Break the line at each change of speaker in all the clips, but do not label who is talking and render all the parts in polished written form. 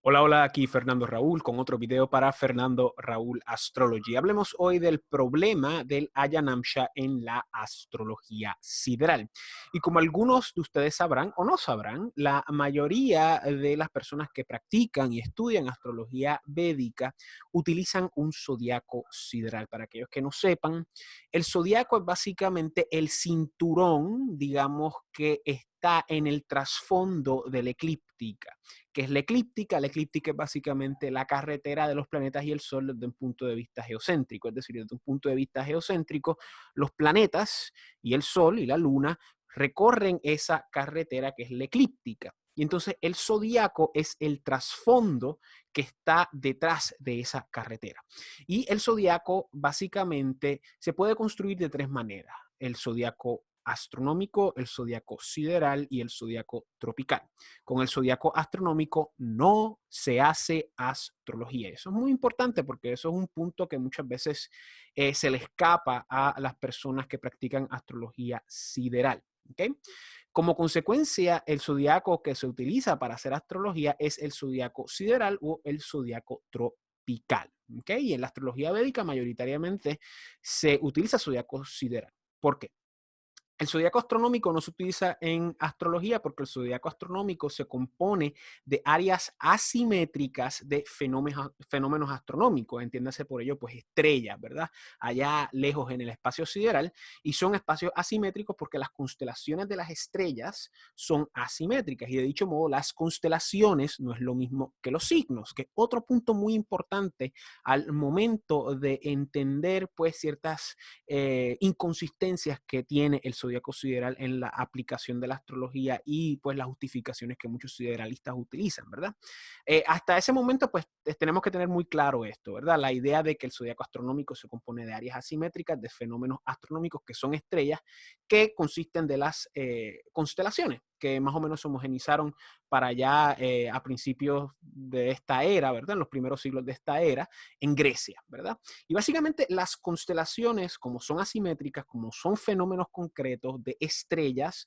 Hola, hola, aquí Fernando Raúl con otro video para Fernando Raúl Astrology. Hablemos hoy del problema del Ayanamsha en la astrología sideral. Y como algunos de ustedes sabrán o no sabrán, la mayoría de las personas que practican y estudian astrología védica utilizan un zodiaco sideral. Para aquellos que no sepan, el zodiaco es básicamente el cinturón, digamos, que está en el trasfondo de la eclíptica. ¿Qué es la eclíptica? La eclíptica es básicamente la carretera de los planetas y el Sol desde un punto de vista geocéntrico. Es decir, desde un punto de vista geocéntrico, los planetas y el Sol y la Luna recorren esa carretera que es la eclíptica. Y entonces el zodiaco es el trasfondo que está detrás de esa carretera. Y el zodiaco básicamente se puede construir de tres maneras. El zodiaco astronómico, el zodiaco sideral y el zodiaco tropical. Con el zodiaco astronómico no se hace astrología. Eso es muy importante porque eso es un punto que muchas veces se le escapa a las personas que practican astrología sideral. ¿Okay? Como consecuencia, el zodiaco que se utiliza para hacer astrología es el zodiaco sideral o el zodiaco tropical. ¿Okay? Y en la astrología védica mayoritariamente se utiliza zodiaco sideral. ¿Por qué? El zodiaco astronómico no se utiliza en astrología porque el zodiaco astronómico se compone de áreas asimétricas de fenómenos astronómicos, entiéndase por ello, pues estrellas, ¿verdad? Allá lejos en el espacio sideral, y son espacios asimétricos porque las constelaciones de las estrellas son asimétricas, y de dicho modo las constelaciones no es lo mismo que los signos, que es otro punto muy importante al momento de entender pues ciertas inconsistencias que tiene el zodiaco sideral en la aplicación de la astrología y pues las justificaciones que muchos sideralistas utilizan, ¿verdad? Hasta ese momento pues tenemos que tener muy claro esto, ¿verdad? La idea de que el zodiaco astronómico se compone de áreas asimétricas, de fenómenos astronómicos que son estrellas, que consisten de las constelaciones, que más o menos se homogenizaron para allá a principios de esta era, ¿verdad? En los primeros siglos de esta era, en Grecia, ¿verdad? Y básicamente las constelaciones, como son asimétricas, como son fenómenos concretos de estrellas,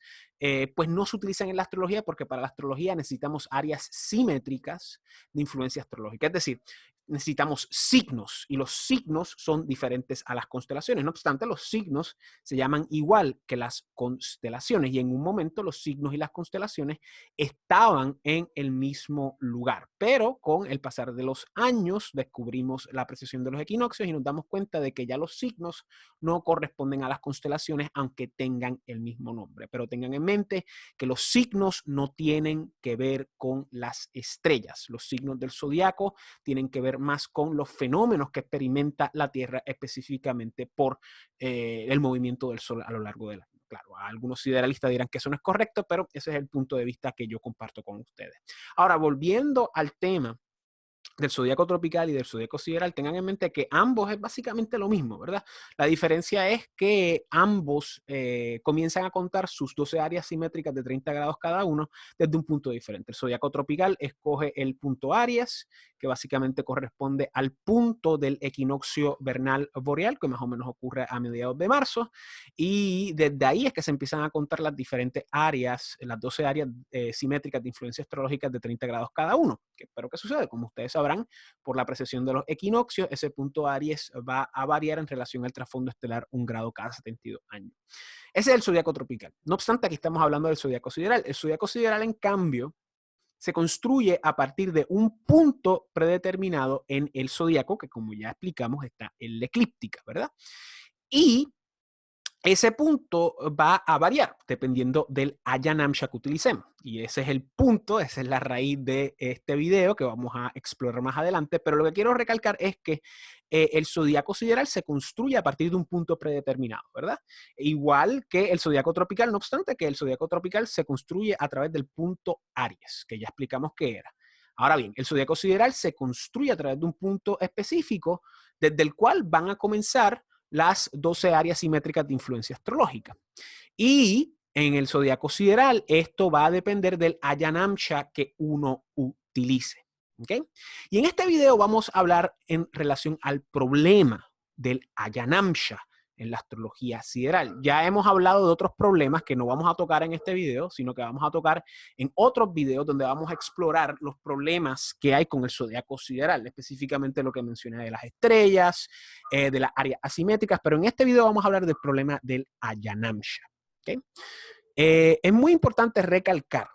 pues no se utilizan en la astrología porque para la astrología necesitamos áreas simétricas de influencia astrológica. Es decir, necesitamos signos y los signos son diferentes a las constelaciones. No obstante, los signos se llaman igual que las constelaciones y en un momento los signos y las constelaciones estaban en el mismo lugar. Pero con el pasar de los años descubrimos la precesión de los equinoccios y nos damos cuenta de que ya los signos no corresponden a las constelaciones aunque tengan el mismo nombre. Pero tengan en mente que los signos no tienen que ver con las estrellas. Los signos del zodiaco tienen que ver más con los fenómenos que experimenta la Tierra específicamente por el movimiento del Sol a lo largo de la. Claro, algunos sideralistas dirán que eso no es correcto, pero ese es el punto de vista que yo comparto con ustedes. Ahora, volviendo al tema del zodiaco tropical y del zodiaco sideral, tengan en mente que ambos es básicamente lo mismo, ¿verdad? La diferencia es que ambos comienzan a contar sus 12 áreas simétricas de 30 grados cada uno desde un punto diferente. El zodiaco tropical escoge el punto Aries, que básicamente corresponde al punto del equinoccio vernal boreal, que más o menos ocurre a mediados de marzo, y desde ahí es que se empiezan a contar las diferentes áreas, las 12 áreas simétricas de influencia astrológica de 30 grados cada uno. Pero ¿qué sucede? Como ustedes sabrán, por la precesión de los equinoccios, ese punto Aries va a variar en relación al trasfondo estelar 1 grado cada 72 años. Ese es el zodiaco tropical. No obstante, aquí estamos hablando del zodiaco sideral. El zodiaco sideral, en cambio, se construye a partir de un punto predeterminado en el zodiaco, que como ya explicamos, está en la eclíptica, ¿verdad? Y ese punto va a variar dependiendo del Ayanamsha que utilicemos. Y ese es el punto, esa es la raíz de este video que vamos a explorar más adelante. Pero lo que quiero recalcar es que el zodiaco sideral se construye a partir de un punto predeterminado, ¿verdad? Igual que el zodiaco tropical, no obstante que el zodiaco tropical se construye a través del punto Aries, que ya explicamos qué era. Ahora bien, el zodiaco sideral se construye a través de un punto específico desde el cual van a comenzar las 12 áreas simétricas de influencia astrológica. Y en el zodiaco sideral, esto va a depender del Ayanamsha que uno utilice. ¿Okay? Y en este video vamos a hablar en relación al problema del Ayanamsha en la astrología sideral. Ya hemos hablado de otros problemas que no vamos a tocar en este video, sino que vamos a tocar en otros videos donde vamos a explorar los problemas que hay con el zodiaco sideral, específicamente lo que mencioné de las estrellas, de las áreas asimétricas, pero en este video vamos a hablar del problema del Ayanamsha. ¿Okay? Es muy importante recalcar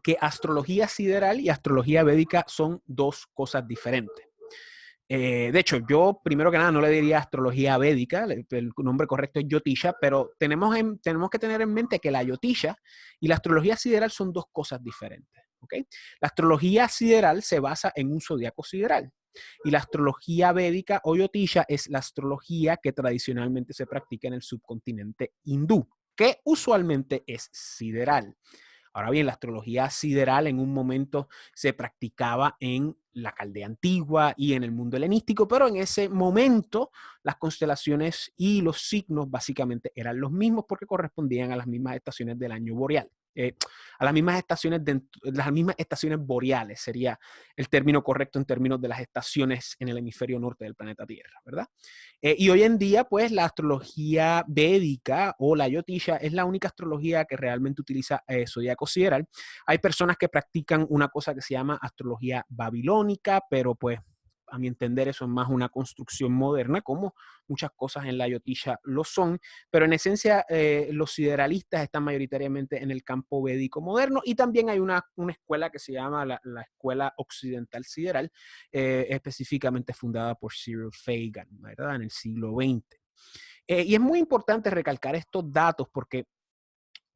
que astrología sideral y astrología védica son dos cosas diferentes. De hecho, yo primero que nada no le diría astrología védica, el nombre correcto es Jyotisha, pero tenemos que tener en mente que la Jyotisha y la astrología sideral son dos cosas diferentes. ¿Okay? La astrología sideral se basa en un zodiaco sideral y la astrología védica o Jyotisha es la astrología que tradicionalmente se practica en el subcontinente hindú, que usualmente es sideral. Ahora bien, la astrología sideral en un momento se practicaba en la Caldea antigua y en el mundo helenístico, pero en ese momento las constelaciones y los signos básicamente eran los mismos porque correspondían a las mismas estaciones del año boreal. A las mismas estaciones boreales sería el término correcto en términos de las estaciones en el hemisferio norte del planeta Tierra, ¿verdad? Y hoy en día, pues, la astrología védica o la Jyotisha es la única astrología que realmente utiliza zodiaco sideral. Hay personas que practican una cosa que se llama astrología babilónica, pero pues a mi entender eso es más una construcción moderna, como muchas cosas en la Jyotisha lo son, pero en esencia los sideralistas están mayoritariamente en el campo védico moderno y también hay una escuela que se llama la Escuela Occidental Sideral, específicamente fundada por Cyril Fagan, ¿verdad? En el siglo XX. Y es muy importante recalcar estos datos porque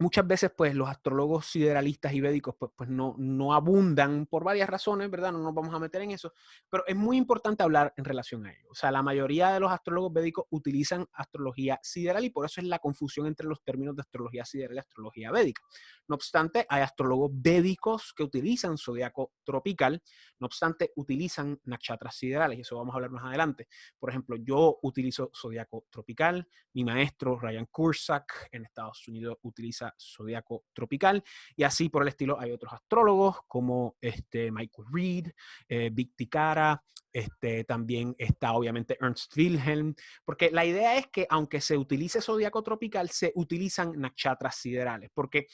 muchas veces, pues, los astrólogos sideralistas y védicos, pues no abundan por varias razones, ¿verdad? No nos vamos a meter en eso, pero es muy importante hablar en relación a ello. O sea, la mayoría de los astrólogos védicos utilizan astrología sideral y por eso es la confusión entre los términos de astrología sideral y astrología védica. No obstante, hay astrólogos védicos que utilizan zodiaco tropical, no obstante, utilizan nakshatras siderales y eso vamos a hablar más adelante. Por ejemplo, yo utilizo zodiaco tropical, mi maestro Ryan Kursak en Estados Unidos utiliza zodiaco tropical y así por el estilo hay otros astrólogos como Michael Reed, Vic Tikara, también está obviamente Ernst Wilhelm, porque la idea es que aunque se utilice zodiaco tropical, se utilizan nakshatras siderales, porque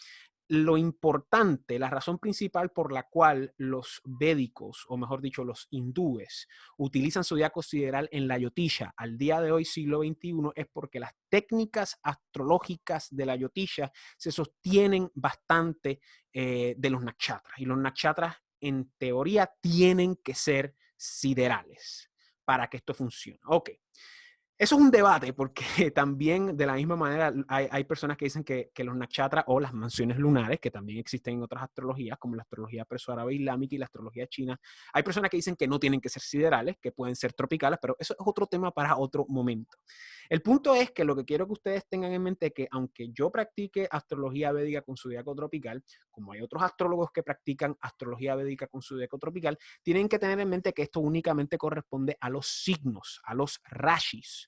lo importante, la razón principal por la cual los védicos, o mejor dicho, los hindúes, utilizan zodiaco sideral en la Jyotisha al día de hoy, siglo XXI, es porque las técnicas astrológicas de la Jyotisha se sostienen bastante de los nakshatras. Y los nakshatras, en teoría, tienen que ser siderales para que esto funcione. Ok. Eso es un debate porque también de la misma manera hay personas que dicen que los nakshatras o las mansiones lunares, que también existen en otras astrologías, como la astrología perso-árabe islámica y la astrología china, hay personas que dicen que no tienen que ser siderales, que pueden ser tropicales, pero eso es otro tema para otro momento. El punto es que lo que quiero que ustedes tengan en mente es que aunque yo practique astrología védica con zodiaco tropical, como hay otros astrólogos que practican astrología védica con zodiaco tropical, tienen que tener en mente que esto únicamente corresponde a los signos, a los rashis.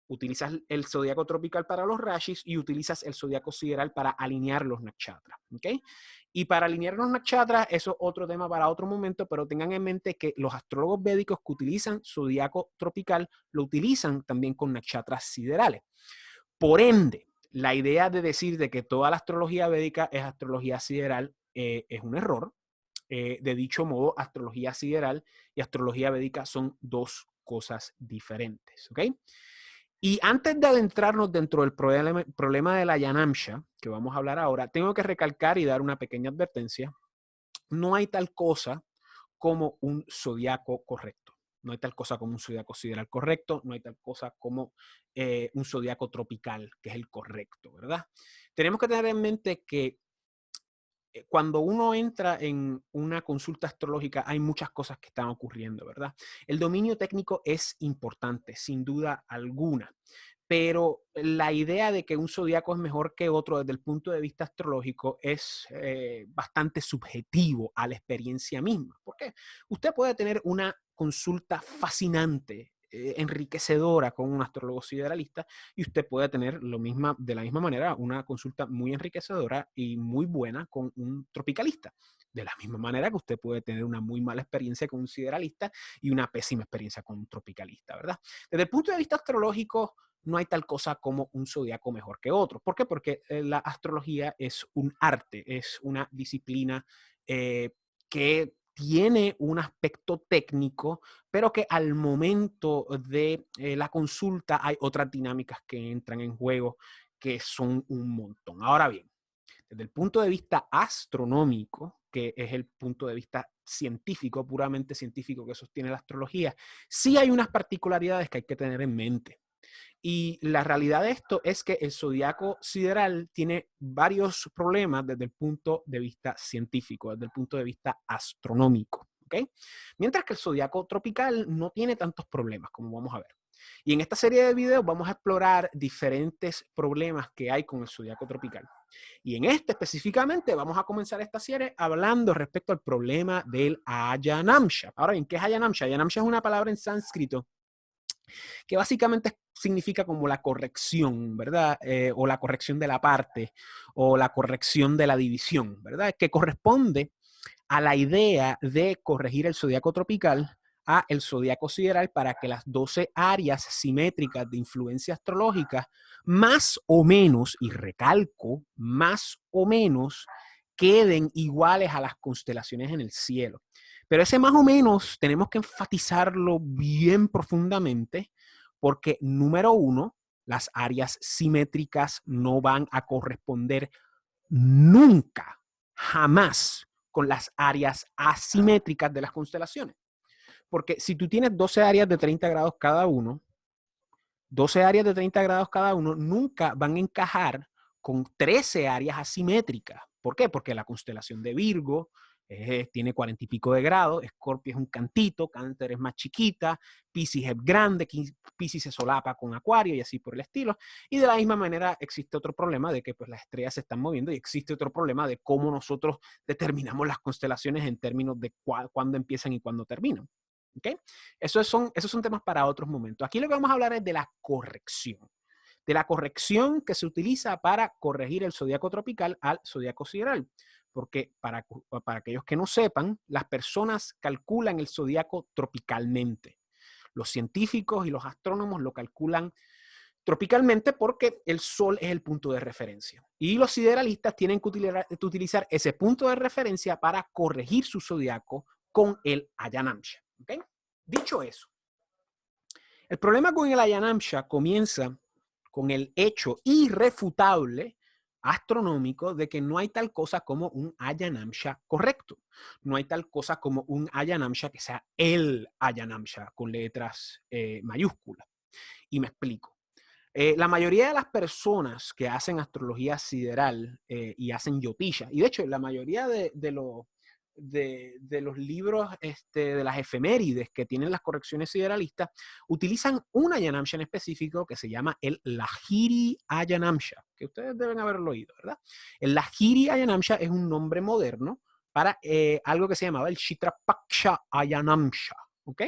Utilizas el zodiaco tropical para los rashis y utilizas el zodiaco sideral para alinear los nakshatras. ¿Okay? Y para alinear los nakshatras, eso es otro tema para otro momento, pero tengan en mente que los astrólogos védicos que utilizan zodiaco tropical lo utilizan también con nakshatras siderales. Por ende, la idea de decir de que toda la astrología védica es astrología sideral es un error. De dicho modo, astrología sideral y astrología védica son dos cosas diferentes. ¿Ok? Y antes de adentrarnos dentro del problema de la Yanamsha, que vamos a hablar ahora, tengo que recalcar y dar una pequeña advertencia. No hay tal cosa como un zodiaco correcto. No hay tal cosa como un zodiaco sideral correcto, no hay tal cosa como un zodiaco tropical, que es el correcto, ¿verdad? Tenemos que tener en mente que cuando uno entra en una consulta astrológica hay muchas cosas que están ocurriendo, ¿verdad? El dominio técnico es importante, sin duda alguna, pero la idea de que un zodiaco es mejor que otro desde el punto de vista astrológico es bastante subjetivo a la experiencia misma. ¿Por qué? Usted puede tener una consulta fascinante, enriquecedora con un astrólogo sideralista y usted puede tener de la misma manera una consulta muy enriquecedora y muy buena con un tropicalista. De la misma manera que usted puede tener una muy mala experiencia con un sideralista y una pésima experiencia con un tropicalista, ¿verdad? Desde el punto de vista astrológico, no hay tal cosa como un zodiaco mejor que otro. ¿Por qué? Porque la astrología es un arte, es una disciplina que tiene un aspecto técnico, pero que al momento de la consulta hay otras dinámicas que entran en juego que son un montón. Ahora bien, desde el punto de vista astronómico, que es el punto de vista científico, puramente científico que sostiene la astrología, sí hay unas particularidades que hay que tener en mente. Y la realidad de esto es que el zodiaco sideral tiene varios problemas desde el punto de vista científico, desde el punto de vista astronómico. ¿Okay? Mientras que el zodiaco tropical no tiene tantos problemas, como vamos a ver. Y en esta serie de videos vamos a explorar diferentes problemas que hay con el zodiaco tropical. Y en este específicamente vamos a comenzar esta serie hablando respecto al problema del Ayanamsha. Ahora bien, ¿qué es Ayanamsha? Ayanamsha es una palabra en sánscrito que básicamente significa como la corrección, ¿verdad? O la corrección de la parte, o la corrección de la división, ¿verdad? Que corresponde a la idea de corregir el zodiaco tropical a el zodiaco sideral para que las 12 áreas simétricas de influencia astrológica más o menos, y recalco, más o menos, queden iguales a las constelaciones en el cielo. Pero ese más o menos tenemos que enfatizarlo bien profundamente porque, número uno, las áreas simétricas no van a corresponder nunca, jamás con las áreas asimétricas de las constelaciones. Porque si tú tienes 12 áreas de 30 grados cada uno, 12 áreas de 30 grados cada uno nunca van a encajar con 13 áreas asimétricas. ¿Por qué? Porque la constelación de Virgo tiene 40 y pico de grados, Escorpio es un cantito, Cáncer es más chiquita, Piscis es grande, Piscis se solapa con Acuario y así por el estilo. Y de la misma manera existe otro problema de que pues, las estrellas se están moviendo y existe otro problema de cómo nosotros determinamos las constelaciones en términos de cuándo empiezan y cuándo terminan. ¿Okay? Esos son temas para otros momentos. Aquí lo que vamos a hablar es de la corrección que se utiliza para corregir el zodiaco tropical al zodiaco sideral. Porque para aquellos que no sepan, las personas calculan el zodiaco tropicalmente. Los científicos y los astrónomos lo calculan tropicalmente porque el Sol es el punto de referencia. Y los sideralistas tienen que utilizar ese punto de referencia para corregir su zodiaco con el Ayanamsha. ¿Okay? Dicho eso, el problema con el Ayanamsha comienza con el hecho irrefutable astronómico de que no hay tal cosa como un Ayanamsha correcto. No hay tal cosa como un Ayanamsha que sea el Ayanamsha con letras mayúsculas. Y me explico. La mayoría de las personas que hacen astrología sideral y hacen yotisha, y de hecho la mayoría de los libros de las efemérides que tienen las correcciones sideralistas utilizan un Ayanamsha en específico que se llama el Lahiri Ayanamsha, que ustedes deben haberlo oído, ¿verdad? El Lahiri Ayanamsha es un nombre moderno para algo que se llamaba el Chitrapaksha Ayanamsha, ¿ok?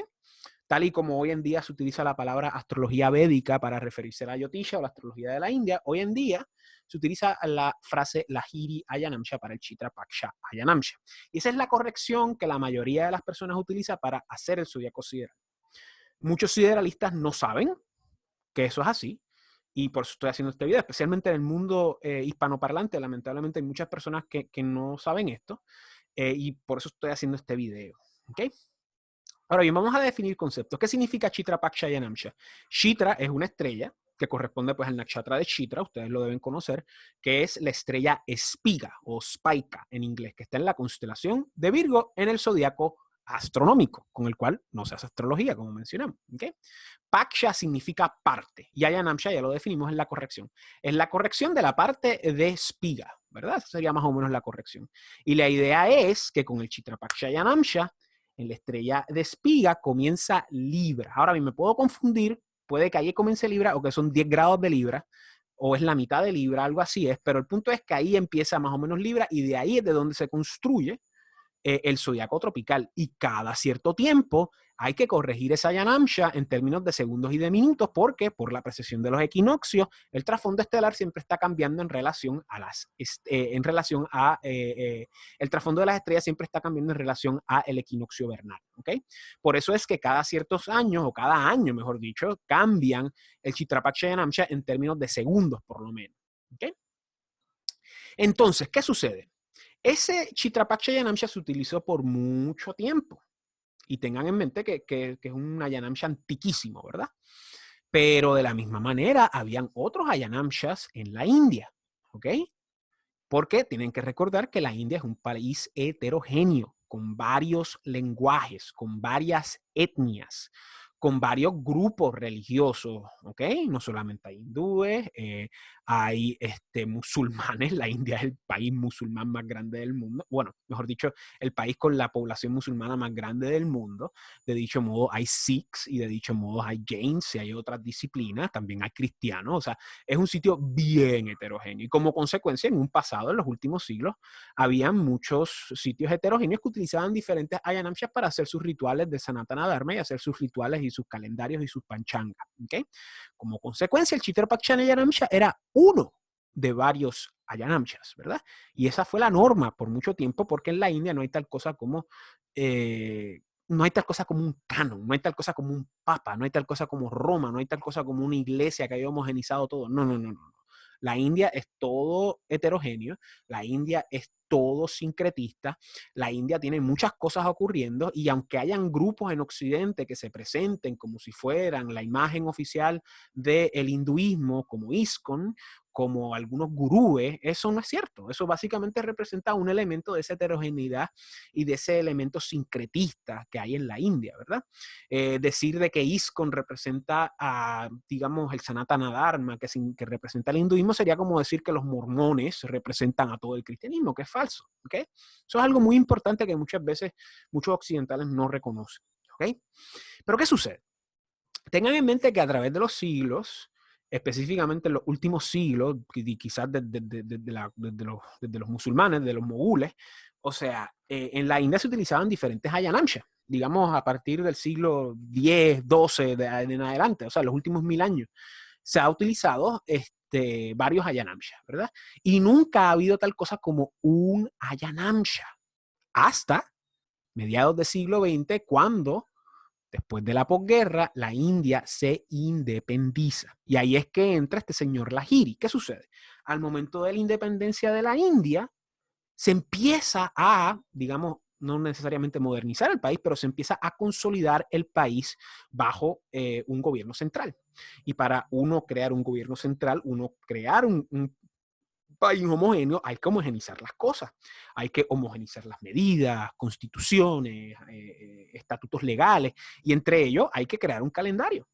Tal y como hoy en día se utiliza la palabra astrología védica para referirse a la Yotisha o la astrología de la India, hoy en día se utiliza la frase Lahiri Ayanamsha para el Chitrapaksha Ayanamsha. Y esa es la corrección que la mayoría de las personas utiliza para hacer el zodiaco sideral. Muchos sideralistas no saben que eso es así, y por eso estoy haciendo este video, especialmente en el mundo hispanoparlante. Lamentablemente hay muchas personas que no saben esto, y por eso estoy haciendo este video. ¿Okay? Ahora bien, vamos a definir conceptos. ¿Qué significa Chitra Paksha Yanamsha? Chitra es una estrella que corresponde pues al nakshatra de Chitra, ustedes lo deben conocer, que es la estrella espiga o spica en inglés, que está en la constelación de Virgo en el zodiaco astronómico, con el cual no se hace astrología, como mencionamos. ¿Okay? Paksha significa parte, y Ayanamsha ya lo definimos en la corrección. Es la corrección de la parte de espiga, ¿verdad? Esa sería más o menos la corrección. Y la idea es que con el Chitra Paksha Yanamsha, en la estrella de espiga comienza Libra. Ahora bien, me puedo confundir, puede que ahí comience Libra o que son 10 grados de Libra, o es la mitad de Libra, algo así es, pero el punto es que ahí empieza más o menos Libra y de ahí es de donde se construye el zodiaco tropical. Y cada cierto tiempo hay que corregir esa Yanamsha en términos de segundos y de minutos, porque por la precesión de los equinoccios, el trasfondo estelar siempre está cambiando en relación a el trasfondo de las estrellas siempre está cambiando en relación a el equinoccio vernal, ¿ok? Por eso es que cada ciertos años, o cada año, mejor dicho, cambian el Chitrapaksha Yanamsha en términos de segundos, por lo menos, ¿ok? Entonces, ¿qué sucede? Ese Chitrapaksha Yanamsha se utilizó por mucho tiempo. Y tengan en mente que es un Ayanamsha antiquísimo, ¿verdad? Pero de la misma manera, habían otros Ayanamshas en la India, ¿ok? Porque tienen que recordar que la India es un país heterogéneo, con varios lenguajes, con varias etnias, con varios grupos religiosos, ¿ok? No solamente hay hindúes, hay musulmanes. La India es el país musulmán más grande del mundo. Bueno, mejor dicho, el país con la población musulmana más grande del mundo. De dicho modo, hay Sikhs y de dicho modo hay Jains y hay otras disciplinas. También hay cristianos. O sea, es un sitio bien heterogéneo. Y como consecuencia, en un pasado, en los últimos siglos, habían muchos sitios heterogéneos que utilizaban diferentes Ayanamshas para hacer sus rituales de Sanatana Dharma y hacer sus rituales y sus calendarios y sus panchangas. ¿Okay? Como consecuencia, el Chitrapaksha Ayanamsha era uno de varios Ayanamshas, ¿verdad? Y esa fue la norma por mucho tiempo, porque en la India no hay tal cosa como no hay tal cosa como un canon, no hay tal cosa como un papa, no hay tal cosa como Roma, no hay tal cosa como una iglesia que haya homogenizado todo. No, no, no, no. La India es todo heterogéneo, la India es todo sincretista, la India tiene muchas cosas ocurriendo, y aunque hayan grupos en Occidente que se presenten como si fueran la imagen oficial del hinduismo, como ISKCON, como algunos gurúes, eso no es cierto. Eso básicamente representa un elemento de esa heterogeneidad y de ese elemento sincretista que hay en la India, ¿verdad? Decir de que ISKCON representa a, digamos, el Sanatana Dharma, que representa el hinduismo, sería como decir que los mormones representan a todo el cristianismo, que es falso, ¿ok? Eso es algo muy importante que muchas veces muchos occidentales no reconocen, ¿ok? Pero ¿qué sucede? Tengan en mente que a través de los siglos, específicamente en los últimos siglos, quizás desde los musulmanes, de los mogules, o sea, en la India se utilizaban diferentes Ayanamshas, digamos a partir del siglo X, XII en adelante, o sea, los últimos 1000 años, se ha utilizado varios Ayanamshas, ¿verdad? Y nunca ha habido tal cosa como un Ayanamsha, hasta mediados del siglo XX, cuando después de la posguerra, la India se independiza. Y ahí es que entra este señor Lahiri. ¿Qué sucede? Al momento de la independencia de la India, se empieza a, digamos, no necesariamente modernizar el país, pero se empieza a consolidar el país bajo un gobierno central. Y para uno crear un gobierno central, uno crear un país homogéneo, hay que homogenizar las cosas, hay que homogenizar las medidas, constituciones, estatutos legales, y entre ellos hay que crear un calendario.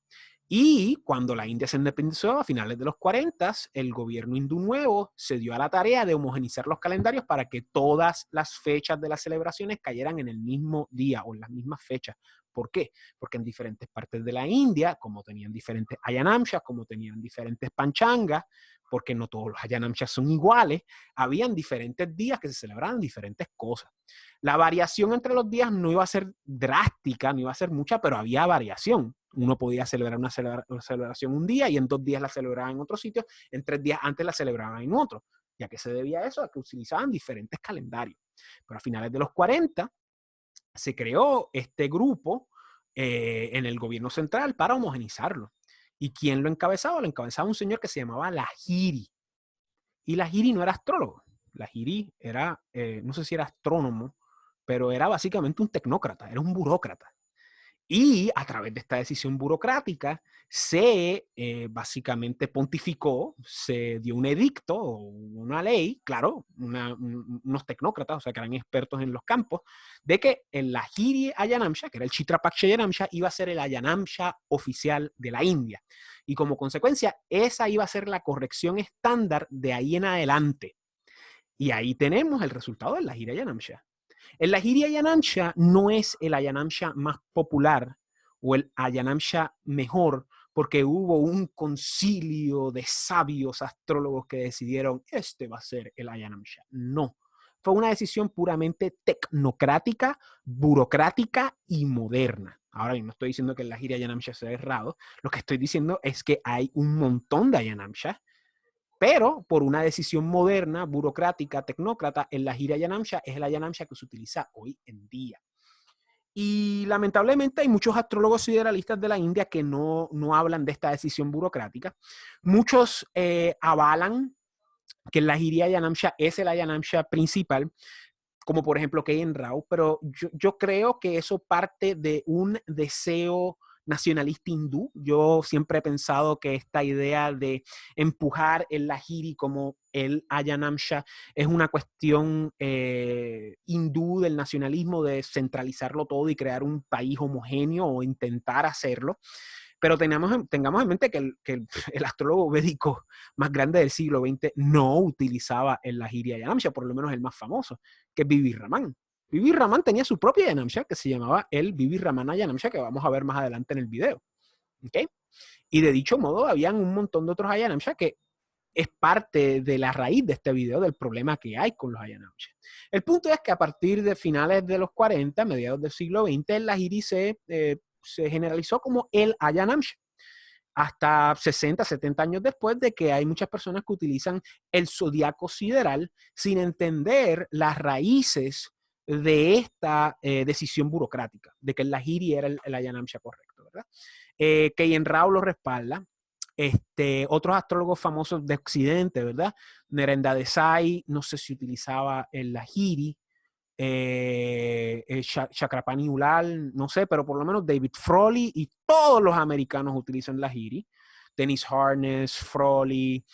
Y cuando la India se independizó a finales de los 40, el gobierno hindú nuevo se dio a la tarea de homogenizar los calendarios para que todas las fechas de las celebraciones cayeran en el mismo día o en las mismas fechas. ¿Por qué? Porque en diferentes partes de la India, como tenían diferentes Ayanamshas, como tenían diferentes panchangas, porque no todos los Ayanamshas son iguales, habían diferentes días que se celebraban diferentes cosas. La variación entre los días no iba a ser drástica, no iba a ser mucha, pero había variación. Uno podía celebrar una celebración un día y en 2 días la celebraban en otro sitio, en 3 días antes la celebraban en otro. ¿Y a qué se debía eso? A que utilizaban diferentes calendarios. Pero a finales de los 40 se creó este grupo en el gobierno central para homogenizarlo. ¿Y quién lo encabezaba? Lo encabezaba un señor que se llamaba Lahiri. Y Lahiri no era astrólogo. Lahiri era, no sé si era astrónomo, pero era básicamente un tecnócrata, era un burócrata. Y a través de esta decisión burocrática se básicamente pontificó, se dio un edicto o una ley, claro, unos tecnócratas, o sea, que eran expertos en los campos, de que el Lahiri Ayanamsha, que era el Chitrapaksha Ayanamsha, iba a ser el Ayanamsha oficial de la India. Y como consecuencia, esa iba a ser la corrección estándar de ahí en adelante. Y ahí tenemos el resultado del Lahiri Ayanamsha. El Lahiri Ayanamsha no es el Ayanamsha más popular o el Ayanamsha mejor porque hubo un concilio de sabios astrólogos que decidieron este va a ser el Ayanamsha. No, fue una decisión puramente tecnocrática, burocrática y moderna. Ahora mismo estoy diciendo que el Lahiri Ayanamsha se ha errado. Lo que estoy diciendo es que hay un montón de Ayanamsha, pero por una decisión moderna, burocrática, tecnócrata, el Lahiri Ayanamsha es el Ayanamsha que se utiliza hoy en día. Y lamentablemente hay muchos astrólogos sideralistas de la India que no hablan de esta decisión burocrática. Muchos avalan que el Lahiri Ayanamsha es el Ayanamsha principal, como por ejemplo K.N. Rao, pero yo creo que eso parte de un deseo nacionalista hindú. Yo siempre he pensado que esta idea de empujar el Lahiri como el Ayanamsha es una cuestión hindú del nacionalismo, de centralizarlo todo y crear un país homogéneo o intentar hacerlo. Pero tengamos en mente que el astrólogo védico más grande del siglo XX no utilizaba el Lahiri Ayanamsha, por lo menos el más famoso, que es Bibi Raman. Bibi Raman tenía su propia Ayanamsha que se llamaba el Bibi Raman Ayanamsha, que vamos a ver más adelante en el video. ¿Okay? Y de dicho modo, habían un montón de otros Ayanamsha que es parte de la raíz de este video del problema que hay con los Ayanamsha. El punto es que a partir de finales de los 40, mediados del siglo XX, el Lahiri se generalizó como el Ayanamsha, hasta 60, 70 años después de que hay muchas personas que utilizan el zodiaco sideral sin entender las raíces de esta decisión burocrática, de que el Lahiri era el Ayanamsha correcto, ¿verdad? K.N. Rao lo respalda. Otros astrólogos famosos de Occidente, ¿verdad? Narendra Desai, no sé si utilizaba el Lahiri, Chakrapani Ulal, no sé, pero por lo menos David Frawley y todos los americanos utilizan Lahiri. Dennis Harness, Frawley,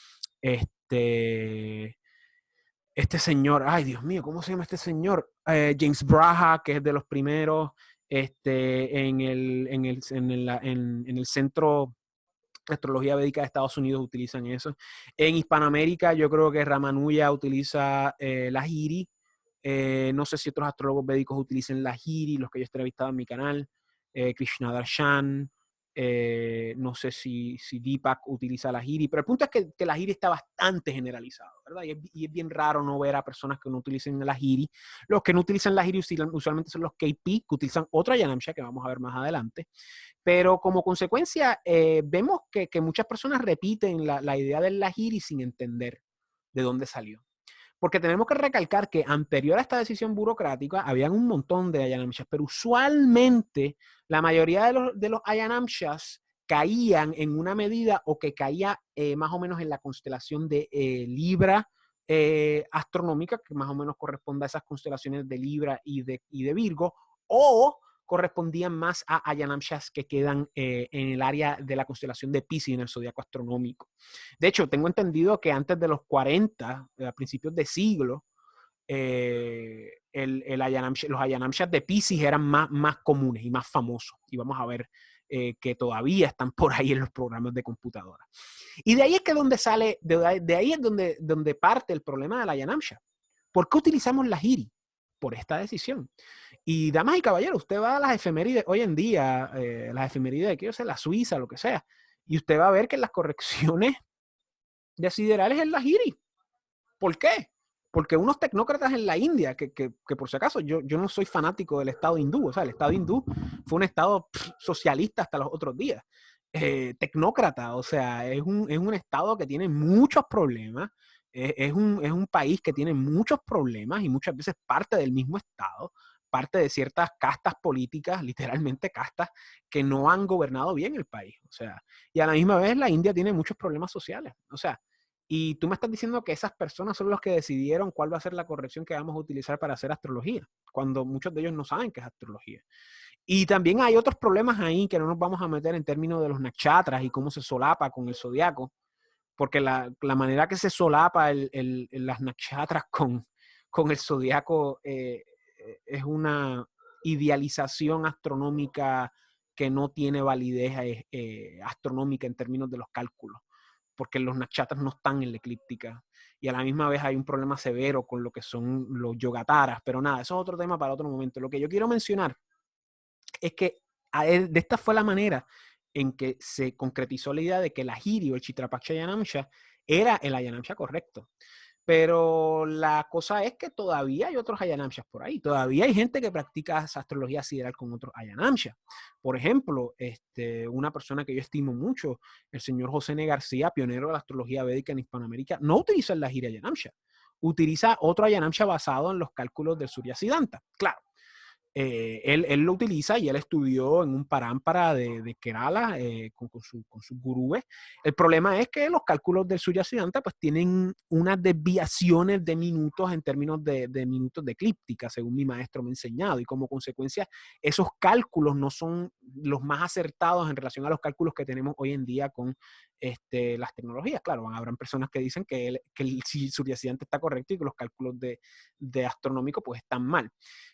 señor, ay Dios mío, ¿cómo se llama este señor? James Braha, que es de los primeros en el centro de astrología védica de Estados Unidos utilizan eso. En Hispanoamérica yo creo que Ramanuja utiliza Lahiri. No sé si otros astrólogos védicos utilicen Lahiri, los que yo he entrevistado en mi canal. Krishna Darshan. No sé si Deepak utiliza Lahiri, pero el punto es que Lahiri está bastante generalizado, ¿verdad? Y es bien raro no ver a personas que no utilicen Lahiri. Los que no utilizan Lahiri usualmente son los KP, que utilizan otra Ayanamsha, que vamos a ver más adelante. Pero como consecuencia, vemos que muchas personas repiten la idea del Lahiri sin entender de dónde salió. Porque tenemos que recalcar que anterior a esta decisión burocrática habían un montón de Ayanamshas, pero usualmente la mayoría de los Ayanamshas caían en una medida o que caía más o menos en la constelación de Libra astronómica, que más o menos corresponde a esas constelaciones de Libra y de Virgo, o correspondían más a Ayanamshas que quedan en el área de la constelación de Piscis en el zodiaco astronómico. De hecho, tengo entendido que antes de los 40, a principios de siglo, los Ayanamshas de Piscis eran más comunes y más famosos. Y vamos a ver que todavía están por ahí en los programas de computadora. Y de ahí es que de ahí es donde parte el problema de la Ayanamsha. ¿Por qué utilizamos la Lahiri? Por esta decisión. Y damas y caballeros, usted va a las efemérides hoy en día, las efemérides de quiero ser la Suiza, lo que sea, y usted va a ver que las correcciones de siderales es la Lahiri. ¿Por qué? Porque unos tecnócratas en la India, que por si acaso yo no soy fanático del Estado hindú, o sea, el Estado hindú fue un Estado socialista hasta los otros días. Tecnócrata, o sea, es un Estado que tiene muchos problemas, es un país que tiene muchos problemas y muchas veces parte del mismo Estado, parte de ciertas castas políticas, literalmente castas, que no han gobernado bien el país. O sea, y a la misma vez la India tiene muchos problemas sociales. O sea, y tú me estás diciendo que esas personas son los que decidieron cuál va a ser la corrección que vamos a utilizar para hacer astrología, cuando muchos de ellos no saben qué es astrología. Y también hay otros problemas ahí que no nos vamos a meter en términos de los nakshatras y cómo se solapa con el zodiaco, porque la manera que se solapa las nakshatras con el zodiaco es una idealización astronómica que no tiene validez astronómica en términos de los cálculos, porque los nakshatras no están en la eclíptica. Y a la misma vez hay un problema severo con lo que son los yogataras, pero nada, eso es otro tema para otro momento. Lo que yo quiero mencionar es que de esta fue la manera en que se concretizó la idea de que el Lahiri o el Chitrapaksha Ayanamsha era el Ayanamsha correcto. Pero la cosa es que todavía hay otros Ayanamshas por ahí. Todavía hay gente que practica esa astrología sideral con otros Ayanamshas. Por ejemplo, una persona que yo estimo mucho, el señor José N. García, pionero de la astrología védica en Hispanoamérica, no utiliza el Lahiri Ayanamsha. Utiliza otro Ayanamsha basado en los cálculos del Surya Siddhanta. Claro, él lo utiliza y él estudió en un parámpara de Kerala con sus gurúes. El problema es que los cálculos del Surya Siddhanta pues tienen unas desviaciones de minutos en términos de minutos de eclíptica, según mi maestro me ha enseñado, y como consecuencia esos cálculos no son los más acertados en relación a los cálculos que tenemos hoy en día con las tecnologías. Claro, habrán personas que dicen que el Surya Siddhanta está correcto y que los cálculos de astronómico pues están mal.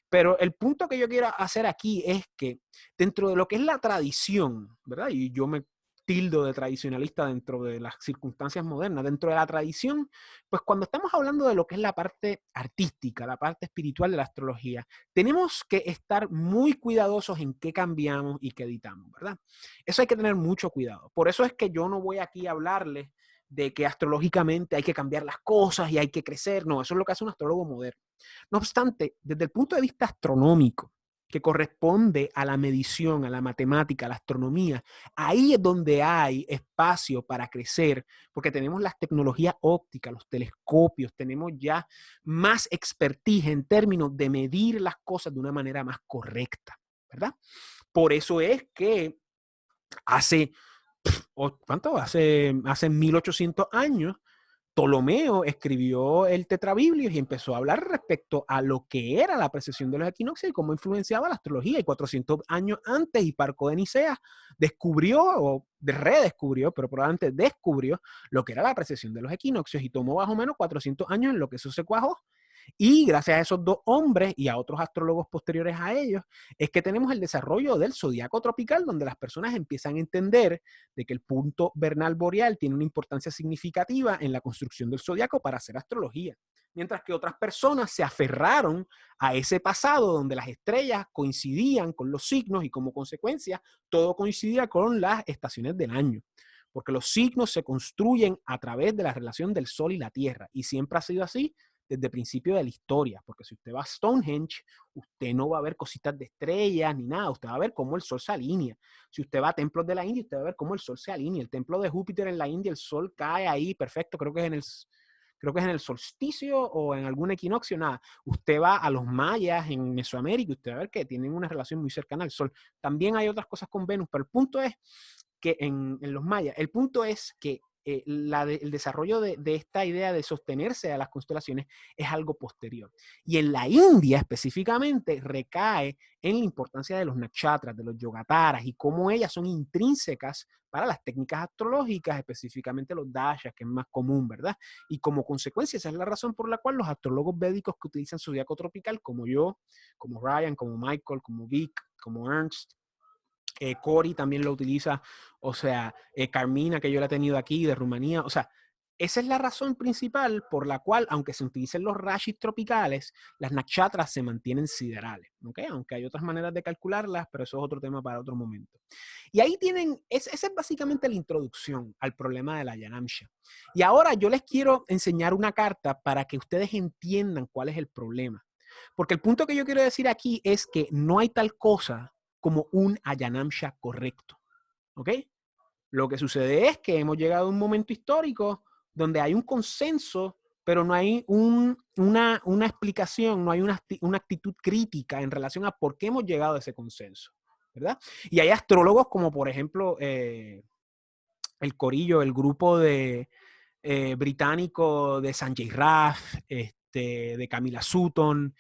Pero el punto que yo quiero hacer aquí es que dentro de lo que es la tradición, ¿verdad? Y yo me tildo de tradicionalista dentro de las circunstancias modernas, dentro de la tradición, pues cuando estamos hablando de lo que es la parte artística, la parte espiritual de la astrología, tenemos que estar muy cuidadosos en qué cambiamos y qué editamos, ¿verdad? Eso hay que tener mucho cuidado. Por eso es que yo no voy aquí a hablarles de que astrológicamente hay que cambiar las cosas y hay que crecer. No, eso es lo que hace un astrólogo moderno. No obstante, desde el punto de vista astronómico, que corresponde a la medición, a la matemática, a la astronomía, ahí es donde hay espacio para crecer, porque tenemos las tecnologías ópticas, los telescopios, tenemos ya más expertise en términos de medir las cosas de una manera más correcta, ¿verdad? Por eso es que hace, ¿cuánto? Hace 1800 años, Ptolomeo escribió el Tetrabiblios y empezó a hablar respecto a lo que era la precesión de los equinoccios y cómo influenciaba la astrología. Y 400 años antes, Hiparco de Nicea descubrió, o redescubrió, pero probablemente descubrió lo que era la precesión de los equinoccios y tomó más o menos 400 años en lo que eso se cuajó. Y gracias a esos dos hombres y a otros astrólogos posteriores a ellos, es que tenemos el desarrollo del zodiaco tropical, donde las personas empiezan a entender de que el punto vernal boreal tiene una importancia significativa en la construcción del zodiaco para hacer astrología. Mientras que otras personas se aferraron a ese pasado donde las estrellas coincidían con los signos y como consecuencia todo coincidía con las estaciones del año. Porque los signos se construyen a través de la relación del Sol y la Tierra. Y siempre ha sido así desde el principio de la historia, porque si usted va a Stonehenge, usted no va a ver cositas de estrellas ni nada, usted va a ver cómo el sol se alinea. Si usted va a templos de la India, usted va a ver cómo el sol se alinea. El templo de Júpiter en la India, el sol cae ahí, perfecto, creo que es en el solsticio o en algún equinoccio, nada. Usted va a los mayas en Mesoamérica, usted va a ver que tienen una relación muy cercana al sol. También hay otras cosas con Venus, pero el punto es que en los mayas, el punto es que el desarrollo de esta idea de sostenerse a las constelaciones es algo posterior. Y en la India específicamente recae en la importancia de los nakshatras, de los yogataras y cómo ellas son intrínsecas para las técnicas astrológicas, específicamente los dashas, que es más común, ¿verdad? Y como consecuencia, esa es la razón por la cual los astrólogos védicos que utilizan zodiaco tropical, como yo, como Ryan, como Michael, como Vic, como Ernst, Cory también lo utiliza, o sea, Carmina, que yo la he tenido aquí, de Rumanía, o sea, esa es la razón principal por la cual, aunque se utilicen los rashis tropicales, las nakshatras se mantienen siderales, ¿ok? Aunque hay otras maneras de calcularlas, pero eso es otro tema para otro momento. Y ahí tienen, esa es básicamente la introducción al problema de la Yanamsha. Y ahora yo les quiero enseñar una carta para que ustedes entiendan cuál es el problema. Porque el punto que yo quiero decir aquí es que no hay tal cosa como un Ayanamsha correcto. ¿Ok? Lo que sucede es que hemos llegado a un momento histórico donde hay un consenso, pero no hay una explicación, no hay una actitud crítica en relación a por qué hemos llegado a ese consenso, ¿verdad? Y hay astrólogos como, por ejemplo, el corillo, el grupo británico de Sanjay Rath, de Camila Sutton,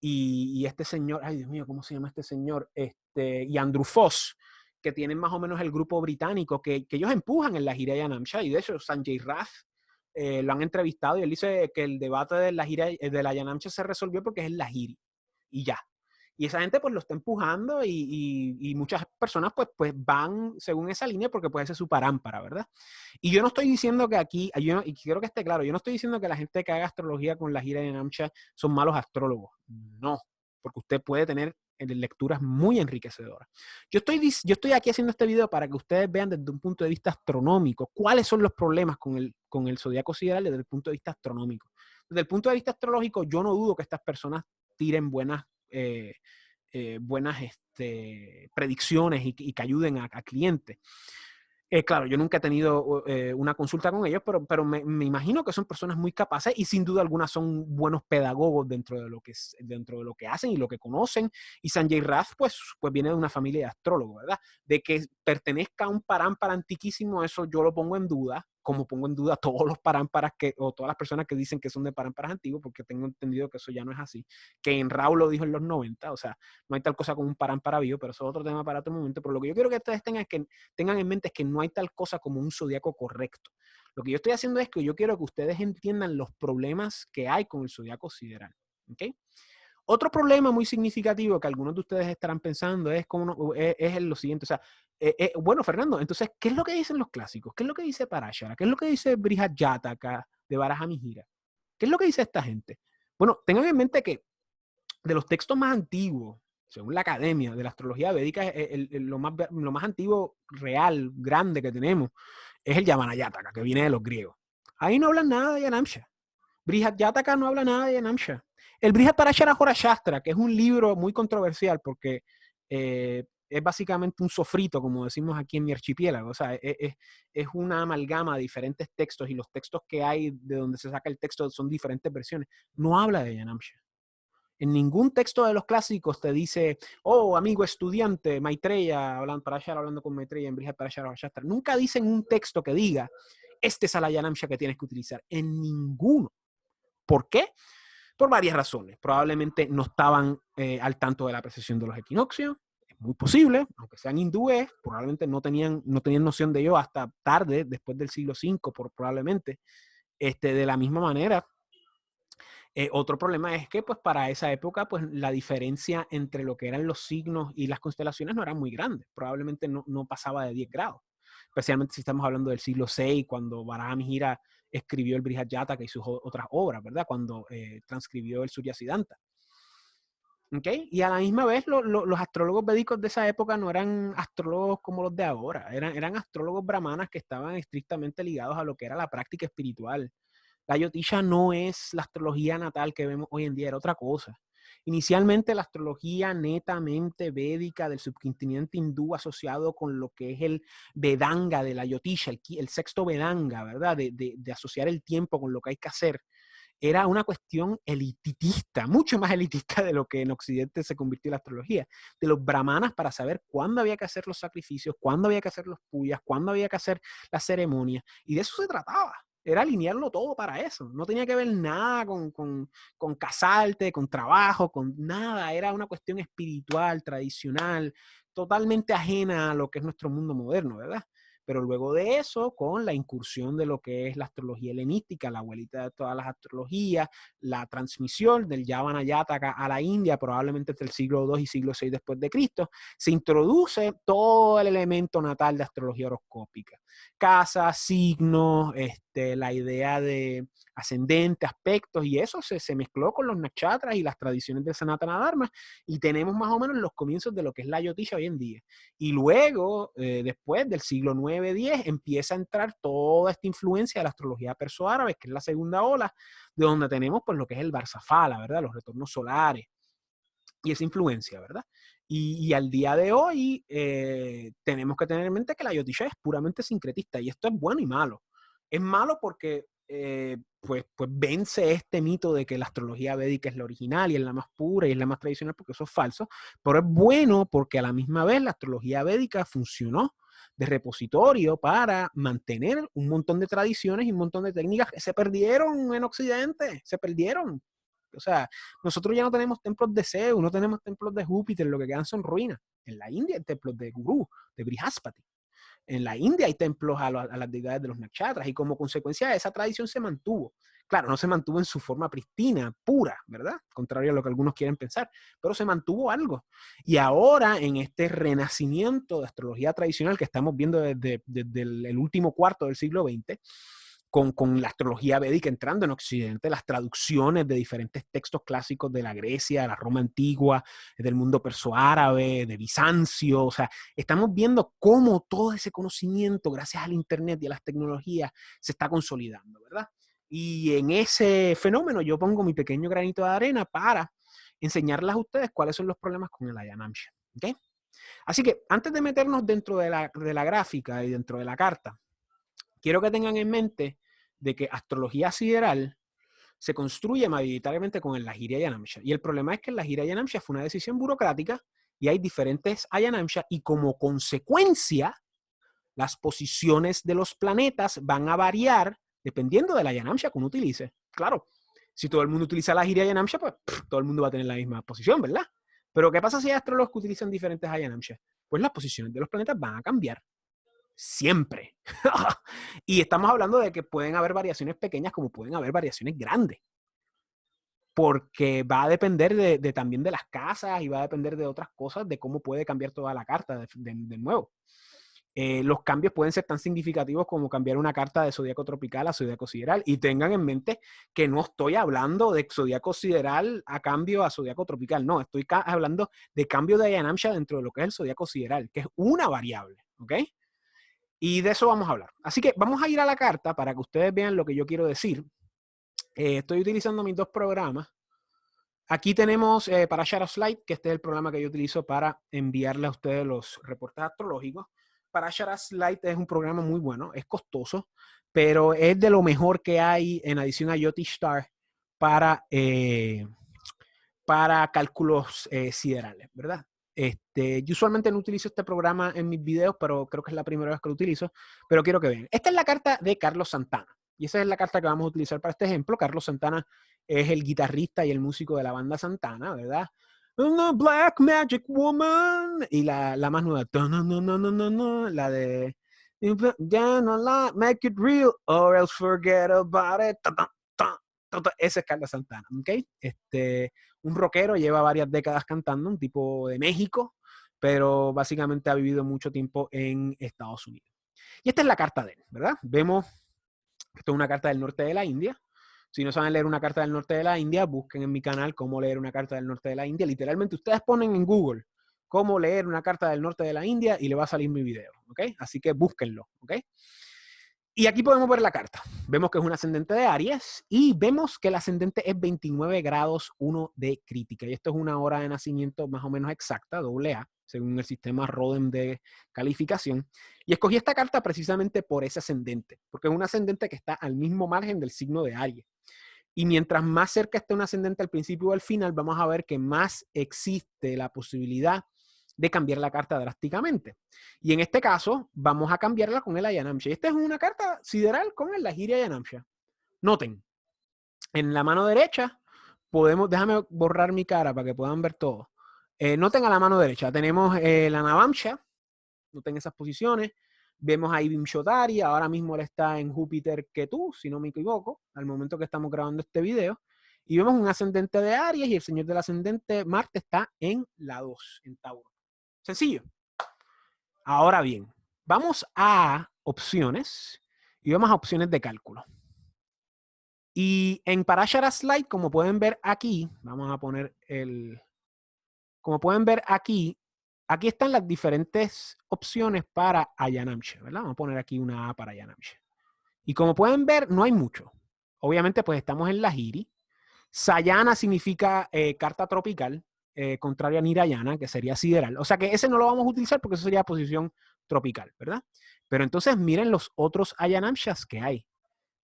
y este señor, ay Dios mío, ¿cómo se llama este señor? Y Andrew Foss, que tienen más o menos el grupo británico, que ellos empujan en la gira de Yanamsha, y de hecho Sanjay Rath lo han entrevistado y él dice que el debate de la gira de la Yanamsha se resolvió porque es el Lahiri, y ya. Y esa gente pues lo está empujando y muchas personas pues van según esa línea porque puede ser su parámpara, ¿verdad? Y yo no estoy diciendo que aquí, y quiero que esté claro, yo no estoy diciendo que la gente que haga astrología con la gira de Namcha son malos astrólogos. No, porque usted puede tener lecturas muy enriquecedoras. Yo estoy aquí haciendo este video para que ustedes vean desde un punto de vista astronómico cuáles son los problemas con el zodiaco sideral desde el punto de vista astronómico. desde el punto de vista astrológico, yo no dudo que estas personas tiren buenas predicciones y que ayuden a clientes. Claro, yo nunca he tenido una consulta con ellos, pero me imagino que son personas muy capaces y sin duda alguna son buenos pedagogos dentro de lo que hacen y lo que conocen. Y Sanjay Rath, pues viene de una familia de astrólogos, ¿verdad? De que pertenezca a un parámpara antiquísimo, eso yo lo pongo en duda, como pongo en duda todos los parámparas o todas las personas que dicen que son de parámparas antiguos, porque tengo entendido que eso ya no es así. Que en Raúl lo dijo en los 90, o sea, no hay tal cosa como un parámpara vivo, pero eso es otro tema para otro momento. Pero lo que yo quiero que ustedes tengan en mente es que no hay tal cosa como un zodiaco correcto. Lo que yo estoy haciendo es que yo quiero que ustedes entiendan los problemas que hay con el zodiaco sideral. ¿Okay? Otro problema muy significativo que algunos de ustedes estarán pensando es lo siguiente. O sea, bueno, Fernando, entonces, ¿qué es lo que dicen los clásicos? ¿Qué es lo que dice Parashara? ¿Qué es lo que dice Brihad Jataka de Varaha Mihira? ¿Qué es lo que dice esta gente? Bueno, tengan en mente que de los textos más antiguos, según la academia de la astrología védica, lo más antiguo, real, grande que tenemos, es el Yavana Jataka, que viene de los griegos. Ahí no hablan nada de Yanamsha. Brihad Jataka no habla nada de Yanamsha. El Brihad Parashara Horashastra, que es un libro muy controversial porque es básicamente un sofrito, como decimos aquí en mi archipiélago. O sea, es una amalgama de diferentes textos y los textos que hay de donde se saca el texto son diferentes versiones. No habla de Yanamsha. En ningún texto de los clásicos te dice, oh, amigo estudiante, Maitreya, hablando con Maitreya en Brihad Parashara Horashastra. Nunca dicen un texto que diga, este es la Yanamsha que tienes que utilizar. En ninguno. ¿Por qué? Por varias razones. Probablemente no estaban al tanto de la precesión de los equinoccios. Es muy posible, aunque sean hindúes, probablemente no tenían noción de ello hasta tarde, después del siglo V, probablemente. De la misma manera, otro problema es que pues para esa época pues la diferencia entre lo que eran los signos y las constelaciones no era muy grande. Probablemente no pasaba de 10 grados. Especialmente si estamos hablando del siglo VI, cuando Varaha Mihira escribió el Brihad Jataka y sus otras obras, ¿verdad? Cuando transcribió el Surya Siddhanta. ¿Okay? Y a la misma vez los astrólogos védicos de esa época no eran astrólogos como los de ahora, eran astrólogos brahmanas que estaban estrictamente ligados a lo que era la práctica espiritual. La Jyotisha no es la astrología natal que vemos hoy en día, era otra cosa. Inicialmente la astrología netamente védica del subcontinente hindú asociado con lo que es el Vedanga de la Jyotisha, el sexto Vedanga, ¿verdad? De asociar el tiempo con lo que hay que hacer. Era una cuestión elitista, mucho más elitista de lo que en Occidente se convirtió la astrología, de los brahmanas para saber cuándo había que hacer los sacrificios, cuándo había que hacer los puyas, cuándo había que hacer las ceremonias, y de eso se trataba. Era alinearlo todo para eso. No tenía que ver nada con casarte, con trabajo, con nada. Era una cuestión espiritual, tradicional, totalmente ajena a lo que es nuestro mundo moderno, ¿verdad? Pero luego de eso, con la incursión de lo que es la astrología helenística, la abuelita de todas las astrologías, la transmisión del Yavana Jataka a la India, probablemente entre el siglo II y siglo VI después de Cristo, se introduce todo el elemento natal de astrología horoscópica. Casa, signos, la idea de ascendente, aspectos, y eso se mezcló con los nakshatras y las tradiciones del Sanatana Dharma, y tenemos más o menos los comienzos de lo que es la Jyotisha hoy en día. Y luego, después del siglo IX-X, empieza a entrar toda esta influencia de la astrología perso-árabe, que es la segunda ola, de donde tenemos pues lo que es el Barsafala, ¿verdad? Los retornos solares y esa influencia, ¿verdad? Y al día de hoy tenemos que tener en mente que la Jyotisha es puramente sincretista, y esto es bueno y malo. Es malo porque pues vence este mito de que la astrología védica es la original y es la más pura y es la más tradicional, porque eso es falso, pero es bueno porque a la misma vez la astrología védica funcionó de repositorio para mantener un montón de tradiciones y un montón de técnicas que se perdieron en Occidente, se perdieron. O sea, nosotros ya no tenemos templos de Zeus, no tenemos templos de Júpiter, lo que quedan son ruinas. En la India hay templos de Gurú, de Brihaspati. En la India hay templos a las deidades de los nakshatras, y como consecuencia de esa tradición se mantuvo. Claro, no se mantuvo en su forma pristina, pura, ¿verdad? Contrario a lo que algunos quieren pensar, pero se mantuvo algo. Y ahora, en este renacimiento de astrología tradicional que estamos viendo desde el último cuarto del siglo XX, con la astrología védica entrando en Occidente, las traducciones de diferentes textos clásicos de la Grecia, de la Roma antigua, del mundo perso-árabe, de Bizancio. O sea, estamos viendo cómo todo ese conocimiento, gracias al Internet y a las tecnologías, se está consolidando, ¿verdad? Y en ese fenómeno yo pongo mi pequeño granito de arena para enseñarles a ustedes cuáles son los problemas con el Aya Namsha. ¿Okay? Así que antes de meternos dentro de la gráfica y dentro de la carta, quiero que tengan en mente de que astrología sideral se construye mayoritariamente con el Lahiri Aya Namsha. Y el problema es que el Lahiri Aya Namsha fue una decisión burocrática y hay diferentes Aya Namsha y como consecuencia las posiciones de los planetas van a variar dependiendo de la Aya Namsha que uno utilice. Claro, si todo el mundo utiliza la Aya Namsha, pues todo el mundo va a tener la misma posición, ¿verdad? Pero ¿qué pasa si hay astrólogos que utilizan diferentes Aya Namsha? Pues las posiciones de los planetas van a cambiar. Siempre. Y estamos hablando de que pueden haber variaciones pequeñas como pueden haber variaciones grandes. Porque va a depender también de las casas y va a depender de otras cosas, de cómo puede cambiar toda la carta de nuevo. Los cambios pueden ser tan significativos como cambiar una carta de zodiaco tropical a zodiaco sideral. Y tengan en mente que no estoy hablando de zodiaco sideral a cambio a zodiaco tropical. No, estoy hablando de cambio de Aya Namsha dentro de lo que es el zodiaco sideral, que es una variable. ¿Ok? Y de eso vamos a hablar. Así que vamos a ir a la carta para que ustedes vean lo que yo quiero decir. Estoy utilizando mis dos programas. Aquí tenemos para Slide, que este es el programa que yo utilizo para enviarle a ustedes los reportes astrológicos. Para Slide es un programa muy bueno, es costoso, pero es de lo mejor que hay en adición a Yotistar para cálculos siderales, ¿verdad? Yo usualmente no utilizo este programa en mis videos, pero creo que es la primera vez que lo utilizo, pero quiero que vean. Esta es la carta de Carlos Santana, y esa es la carta que vamos a utilizar para este ejemplo. Carlos Santana es el guitarrista y el músico de la banda Santana, ¿verdad? The Black Magic Woman, y la más nueva, la de Make It Real or else forget about it. Ese es Carlos Santana, ¿ok? Un rockero, lleva varias décadas cantando, un tipo de México, pero básicamente ha vivido mucho tiempo en Estados Unidos. Y esta es la carta de él, ¿verdad? Vemos que esto es una carta del norte de la India. Si no saben leer una carta del norte de la India, busquen en mi canal cómo leer una carta del norte de la India. Literalmente ustedes ponen en Google cómo leer una carta del norte de la India y le va a salir mi video, ¿ok? Así que búsquenlo, ¿ok? Y aquí podemos ver la carta. Vemos que es un ascendente de Aries y vemos que el ascendente es 29 grados 1 de crítica. Y esto es una hora de nacimiento más o menos exacta, AA, según el sistema Rodem de calificación. Y escogí esta carta precisamente por ese ascendente, porque es un ascendente que está al mismo margen del signo de Aries. Y mientras más cerca esté un ascendente al principio o al final, vamos a ver que más existe la posibilidad de cambiar la carta drásticamente. Y en este caso, vamos a cambiarla con el Aya Namsha. Esta es una carta sideral con el Lahiri Aya Namsha. Noten, en la mano derecha podemos, déjame borrar mi cara para que puedan ver todo. Noten a la mano derecha, tenemos la Navamsha, noten esas posiciones. Vemos a Ibim Shotari, ahora mismo él está en Júpiter Ketú, si no me equivoco, al momento que estamos grabando este video. Y vemos un ascendente de Aries y el señor del ascendente Marte está en la 2, en Tauro. Sencillo. Ahora bien, vamos a opciones y vamos a opciones de cálculo. Y en Parashara Slide, como pueden ver aquí, vamos a poner como pueden ver aquí están las diferentes opciones para Aya Namsha, ¿verdad? Vamos a poner aquí una A para Aya Namsha. Y como pueden ver, no hay mucho. Obviamente, pues estamos en Lahiri. Sayana significa carta tropical, contrario a Nirayana, que sería sideral. O sea que ese no lo vamos a utilizar porque eso sería posición tropical, ¿verdad? Pero entonces miren los otros Aya Namshas que hay.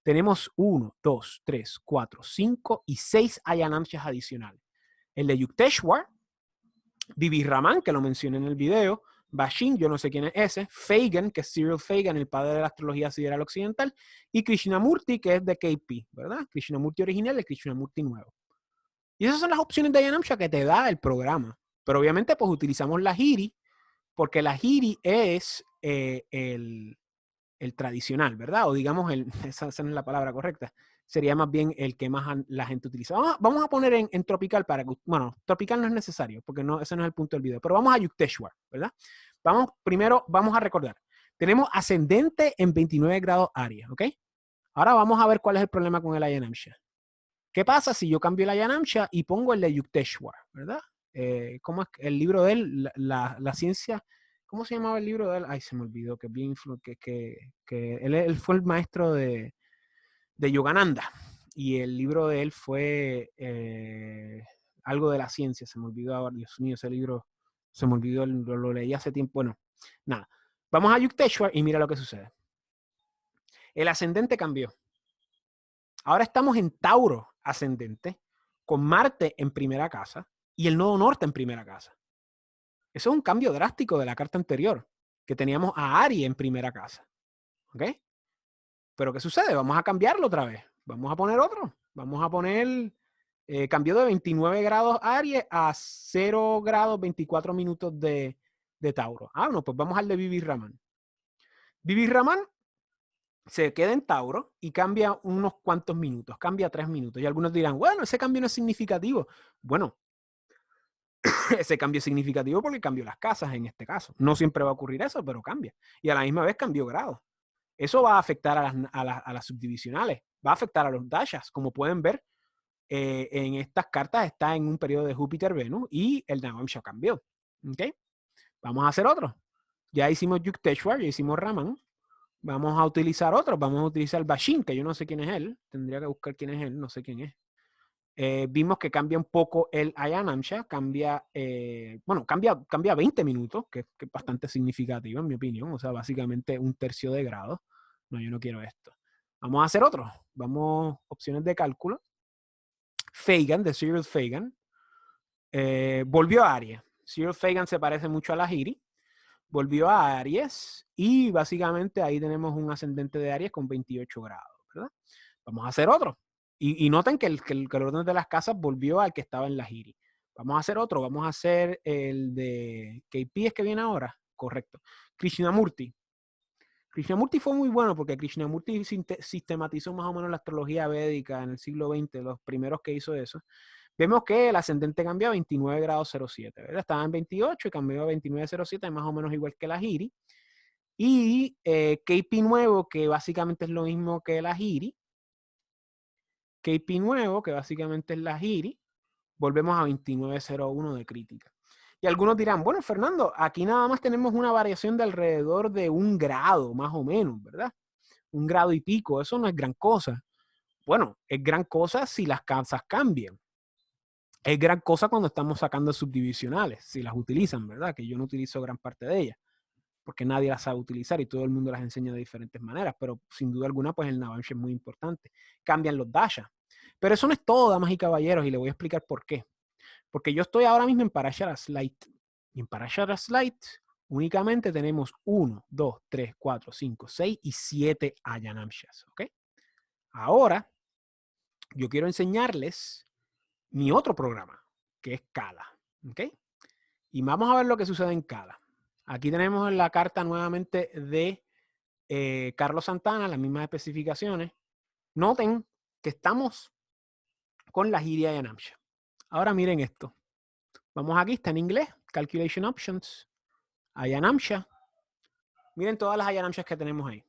Tenemos 1, 2, 3, 4, 5 y 6 Aya Namshas adicionales. El de Yukteswar, Bibi Raman, que lo mencioné en el video, Bashin, yo no sé quién es ese, Fagan, que es Cyril Fagan, el padre de la astrología sideral occidental, y Krishnamurti, que es de KP, ¿verdad? Krishnamurti original y Krishnamurti nuevo. Y esas son las opciones de Aya Namsha que te da el programa. Pero obviamente pues utilizamos la Lahiri, porque la Lahiri es el tradicional, ¿verdad? O digamos, esa no es la palabra correcta. Sería más bien el que más la gente utiliza. Vamos a poner en tropical para que, bueno, tropical no es necesario, porque no, ese no es el punto del video, pero vamos a Yukteswar, ¿verdad? Primero vamos a recordar. Tenemos ascendente en 29 grados Aries, ¿ok? Ahora vamos a ver cuál es el problema con el Aya Namsha. ¿Qué pasa si yo cambio el Aya Namsha y pongo el de Yukteswar, ¿verdad? ¿Cómo es el libro de él? La ciencia. ¿Cómo se llamaba el libro de él? Ay, se me olvidó, que bien que él fue el maestro de de Yogananda. Y el libro de él fue algo de la ciencia. Se me olvidó ahora, Dios mío, ese libro se me olvidó, lo leí hace tiempo. Bueno, nada. Vamos a Yukteswar y mira lo que sucede. El ascendente cambió. Ahora estamos en Tauro ascendente, con Marte en primera casa y el nodo norte en primera casa. Eso es un cambio drástico de la carta anterior, que teníamos a Aries en primera casa. ¿Ok? Pero ¿qué sucede? Vamos a cambiarlo otra vez. Vamos a poner otro. Vamos a poner, cambió de 29 grados Aries a 0 grados 24 minutos de Tauro. Ah, no, pues vamos al de Vivi Raman. Vivi Raman se queda en Tauro y cambia unos cuantos minutos, cambia 3 minutos. Y algunos dirán, bueno, ese cambio no es significativo. Bueno, ese cambio es significativo porque cambió las casas en este caso. No siempre va a ocurrir eso, pero cambia. Y a la misma vez cambió grado. Eso va a afectar a las subdivisionales, va a afectar a los dashas. Como pueden ver, en estas cartas está en un periodo de Júpiter-Venus y el Navamsha cambió. ¿Okay? Vamos a hacer otro. Ya hicimos Yukteswar, ya hicimos Raman. Vamos a utilizar otro. Vamos a utilizar Bashin, que yo no sé quién es él. Tendría que buscar quién es él, no sé quién es. Vimos que cambia un poco el Ayanamsha, cambia 20 minutos, que es bastante significativo en mi opinión, o sea, básicamente un tercio de grado. No, yo no quiero esto. Vamos a hacer otro. Vamos, opciones de cálculo. Fagan, de Cyril Fagan, volvió a Aries. Cyril Fagan se parece mucho a la Giri. Volvió a Aries y básicamente ahí tenemos un ascendente de Aries con 28 grados, ¿verdad? Vamos a hacer otro. Y noten que el orden de las casas volvió al que estaba en la Giri. Vamos a hacer otro. Vamos a hacer el de KP, es que viene ahora. Correcto. Krishnamurti. Krishnamurti fue muy bueno porque Krishnamurti sistematizó más o menos la astrología védica en el siglo XX, los primeros que hizo eso. Vemos que el ascendente cambió a 29 grados 07, ¿verdad? Estaba en 28 y cambió a 29,07, más o menos igual que la Giri. Y KP nuevo, que básicamente es lo mismo que la Giri. KP nuevo, que básicamente es la Giri. Volvemos a 29,01 de crítica. Y algunos dirán, bueno, Fernando, aquí nada más tenemos una variación de alrededor de 1 grado, más o menos, ¿verdad? 1 grado y pico, eso no es gran cosa. Bueno, es gran cosa si las casas cambian. Es gran cosa cuando estamos sacando subdivisionales, si las utilizan, ¿verdad? Que yo no utilizo gran parte de ellas, porque nadie las sabe utilizar y todo el mundo las enseña de diferentes maneras, pero sin duda alguna, pues el Navamsha es muy importante. Cambian los dashas. Pero eso no es todo, damas y caballeros, y le voy a explicar por qué. Porque yo estoy ahora mismo en Parashara Slight. Y en Parashara Slight únicamente tenemos 1, 2, 3, 4, 5, 6 y 7 Ayanamshas, ¿ok? Ahora, yo quiero enseñarles mi otro programa, que es Kala, ¿ok? Y vamos a ver lo que sucede en Kala. Aquí tenemos la carta nuevamente de Carlos Santana, las mismas especificaciones. Noten que estamos con la Giri Ayanamsha. Ahora miren esto. Vamos aquí, está en inglés, Calculation Options, Ayanamsha. Miren todas las Ayanamshas que tenemos ahí.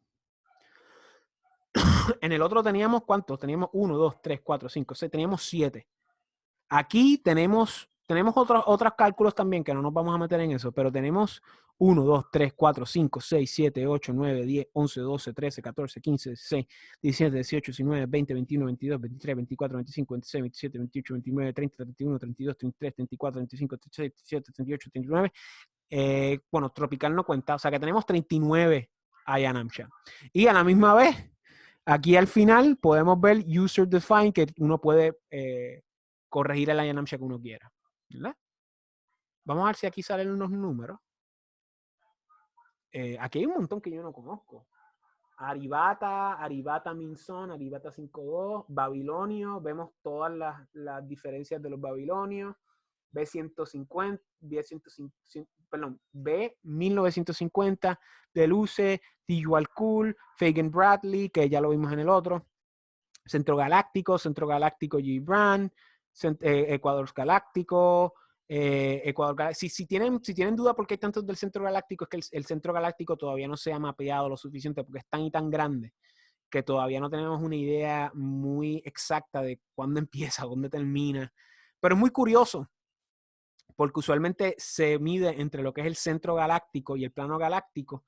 En el otro teníamos, ¿cuántos? Teníamos 1, 2, 3, 4, 5, 6, teníamos 7. Aquí tenemos otros cálculos también, que no nos vamos a meter en eso, pero tenemos 1, 2, 3, 4, 5, 6, 7, 8, 9, 10, 11, 12, 13, 14, 15, 16, 17, 18, 19, 20, 21, 22, 23, 24, 25, 26, 27, 28, 29, 30, 31, 32, 33, 34, 35, 36, 37, 38, 39. Bueno, tropical no cuenta, o sea que tenemos 39 Ayanamsha. Y a la misma vez, aquí al final podemos ver User Define, que uno puede corregir el Ayanamsha que uno quiera, ¿verdad? Vamos a ver si aquí salen unos números. Aquí hay un montón que yo no conozco. Aribata Minson, Aribata 5.2, Babilonio, vemos todas las diferencias de los babilonios. B150, B1950, Deluce, Tigual Cool, Fagan Bradley, que ya lo vimos en el otro, Centro Galáctico G. Brand, Ecuador Galáctico, si tienen duda por qué hay tantos del Centro Galáctico, es que el Centro Galáctico todavía no se ha mapeado lo suficiente porque es tan y tan grande que todavía no tenemos una idea muy exacta de cuándo empieza, dónde termina. Pero es muy curioso porque usualmente se mide entre lo que es el centro galáctico y el plano galáctico,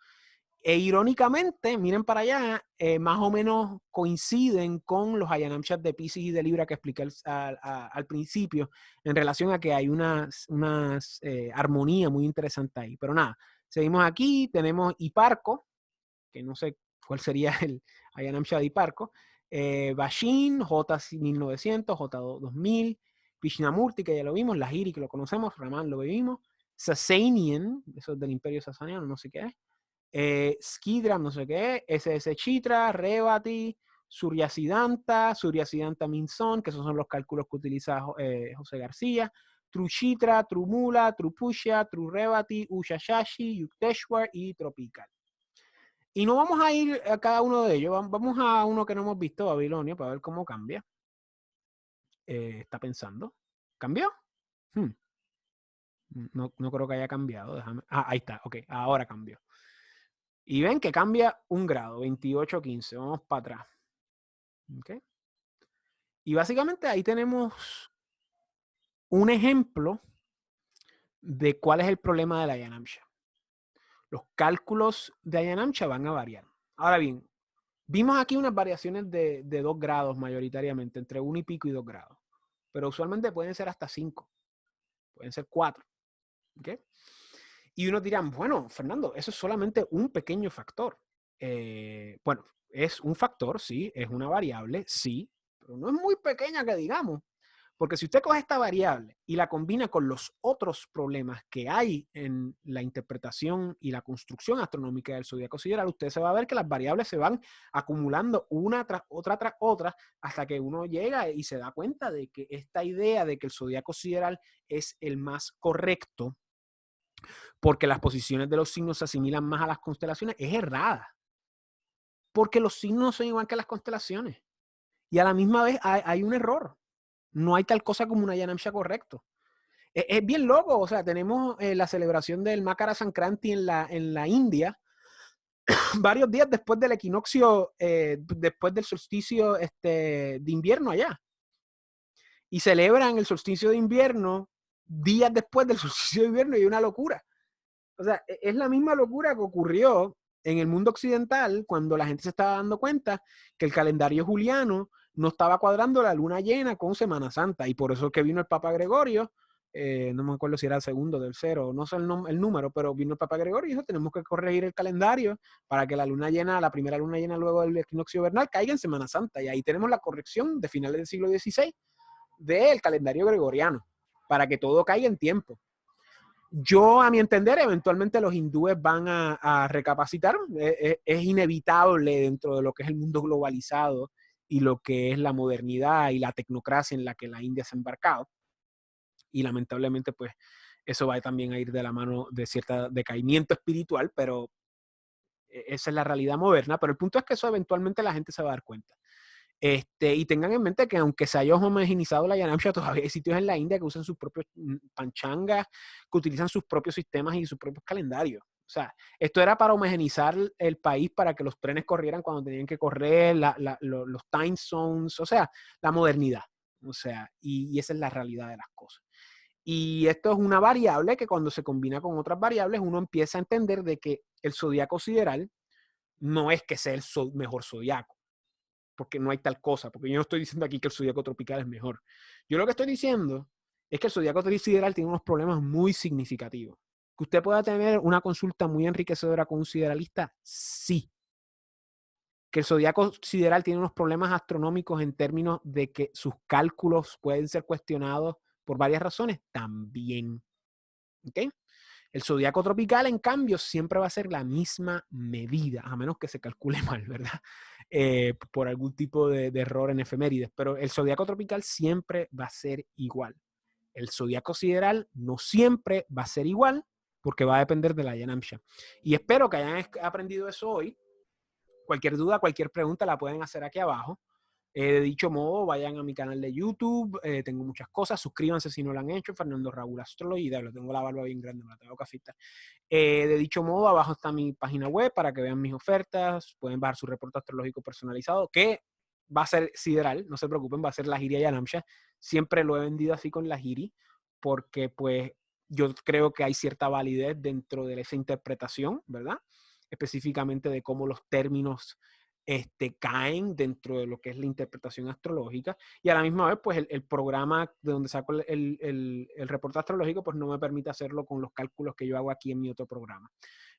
E irónicamente, miren para allá, más o menos coinciden con los Ayanamshas de Piscis y de Libra que expliqué al principio, en relación a que hay unas armonía muy interesante ahí. Pero nada, seguimos aquí, tenemos Hiparco, que no sé cuál sería el Ayanamsha de Hiparco, Bashin, J1900, J2000, Krishnamurti, que ya lo vimos, Lahiri, que lo conocemos, Raman lo vimos, Sasanian, eso es del Imperio Sasaniano, no sé qué es, Skidra, no sé qué, SS Chitra, Revati, Suryasiddhanta, Suryasiddhanta Minson, que esos son los cálculos que utiliza José García, Truchitra, Trumula, Trupushya, Trurevati, Ushashashi, Yukteswar y Tropical. Y no vamos a ir a cada uno de ellos, vamos a uno que no hemos visto, Babilonia, para ver cómo cambia. Está pensando. ¿Cambió? No creo que haya cambiado. Déjame. Ahí está. Ok, ahora cambió. Y ven que cambia un grado, 28-15. Vamos para atrás. Okay. Y básicamente ahí tenemos un ejemplo de cuál es el problema de la Ayanamsha. Los cálculos de Ayanamsha van a variar. Ahora bien, vimos aquí unas variaciones de 2 grados mayoritariamente, entre 1 y pico y 2 grados. Pero usualmente pueden ser hasta 5. Pueden ser 4. ¿Okay? Y unos dirán, bueno, Fernando, eso es solamente un pequeño factor. Bueno, es un factor, sí, es una variable, sí, pero no es muy pequeña que digamos. Porque si usted coge esta variable y la combina con los otros problemas que hay en la interpretación y la construcción astronómica del zodiaco sideral, usted se va a ver que las variables se van acumulando una tras otra, hasta que uno llega y se da cuenta de que esta idea de que el zodiaco sideral es el más correcto porque las posiciones de los signos se asimilan más a las constelaciones es errada. Porque los signos son igual que las constelaciones. Y a la misma vez hay un error. No hay tal cosa como una Ayanamsha correcto. Es bien loco. O sea, tenemos la celebración del Makara Sankranti en la India, varios días después del equinoccio, después del solsticio de invierno allá. Y celebran el solsticio de invierno días después del solsticio de invierno y es una locura. O sea, es la misma locura que ocurrió en el mundo occidental cuando la gente se estaba dando cuenta que el calendario juliano no estaba cuadrando la luna llena con Semana Santa. Y por eso es que vino el Papa Gregorio, no me acuerdo si era el segundo, tercero, no sé el número, pero vino el Papa Gregorio y dijo, tenemos que corregir el calendario para que la luna llena, la primera luna llena luego del equinoccio vernal, caiga en Semana Santa. Y ahí tenemos la corrección de finales del siglo XVI del calendario gregoriano, para que todo caiga en tiempo. Yo, a mi entender, eventualmente los hindúes van a recapacitar. Es inevitable dentro de lo que es el mundo globalizado y lo que es la modernidad y la tecnocracia en la que la India se ha embarcado. Y lamentablemente, pues, eso va también a ir de la mano de cierto decaimiento espiritual, pero esa es la realidad moderna. Pero el punto es que eso eventualmente la gente se va a dar cuenta. Y tengan en mente que aunque se haya homogeneizado la Yanamsha, todavía hay sitios en la India que usan sus propios panchangas, que utilizan sus propios sistemas y sus propios calendarios. O sea, esto era para homogeneizar el país, para que los trenes corrieran cuando tenían que correr, los time zones, o sea, la modernidad. O sea, y esa es la realidad de las cosas. Y esto es una variable que cuando se combina con otras variables, uno empieza a entender de que el zodiaco sideral no es que sea el mejor zodiaco, porque no hay tal cosa, porque yo no estoy diciendo aquí que el zodiaco tropical es mejor. Yo lo que estoy diciendo es que el zodiaco sideral tiene unos problemas muy significativos. ¿Que usted pueda tener una consulta muy enriquecedora con un sideralista? Sí. Que el zodiaco sideral tiene unos problemas astronómicos en términos de que sus cálculos pueden ser cuestionados por varias razones, también. ¿Ok? El zodiaco tropical, en cambio, siempre va a ser la misma medida, a menos que se calcule mal, ¿verdad? Por algún tipo de error en efemérides. Pero el zodiaco tropical siempre va a ser igual. El zodiaco sideral no siempre va a ser igual, porque va a depender de la Yanamsha. Y espero que hayan aprendido eso hoy. Cualquier duda, cualquier pregunta la pueden hacer aquí abajo. De dicho modo, vayan a mi canal de YouTube, tengo muchas cosas, suscríbanse si no lo han hecho, Fernando Raúl Astrology, tengo la barba bien grande, me la tengo que afeitar. De dicho modo, abajo está mi página web para que vean mis ofertas, pueden bajar su reporte astrológico personalizado, que va a ser sideral, no se preocupen, va a ser la Lahiri Ayanamsha. Siempre lo he vendido así con la Lahiri, porque pues yo creo que hay cierta validez dentro de esa interpretación, ¿verdad? específicamente de cómo los términos caen dentro de lo que es la interpretación astrológica, y a la misma vez, pues el programa de donde saco el reporte astrológico, pues no me permite hacerlo con los cálculos que yo hago aquí en mi otro programa.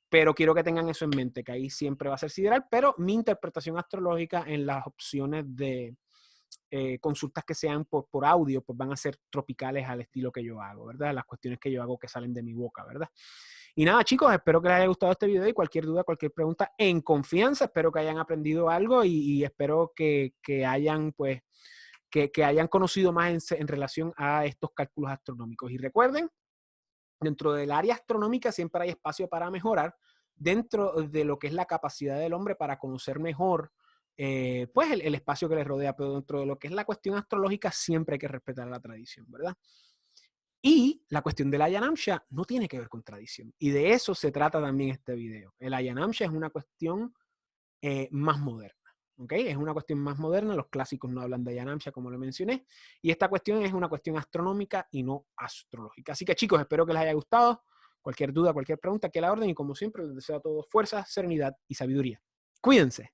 Pero quiero que tengan eso en mente, que ahí siempre va a ser sideral, pero mi interpretación astrológica en las opciones de consultas que sean por audio, pues van a ser tropicales al estilo que yo hago, ¿verdad? Las cuestiones que yo hago que salen de mi boca, ¿verdad? Y nada, chicos, espero que les haya gustado este video y cualquier duda, cualquier pregunta, en confianza, espero que hayan aprendido algo y espero que hayan, pues, que hayan conocido más en relación a estos cálculos astronómicos. Y recuerden, dentro del área astronómica siempre hay espacio para mejorar dentro de lo que es la capacidad del hombre para conocer mejor pues el espacio que le rodea, pero dentro de lo que es la cuestión astrológica siempre hay que respetar la tradición, ¿verdad? Y la cuestión del Ayanamsha no tiene que ver con tradición. Y de eso se trata también este video. El Ayanamsha es una cuestión más moderna. ¿Okay? Es una cuestión más moderna. Los clásicos no hablan de Ayanamsha, como lo mencioné. Y esta cuestión es una cuestión astronómica y no astrológica. Así que, chicos, espero que les haya gustado. Cualquier duda, cualquier pregunta, que a la orden. Y como siempre, les deseo a todos fuerza, serenidad y sabiduría. Cuídense.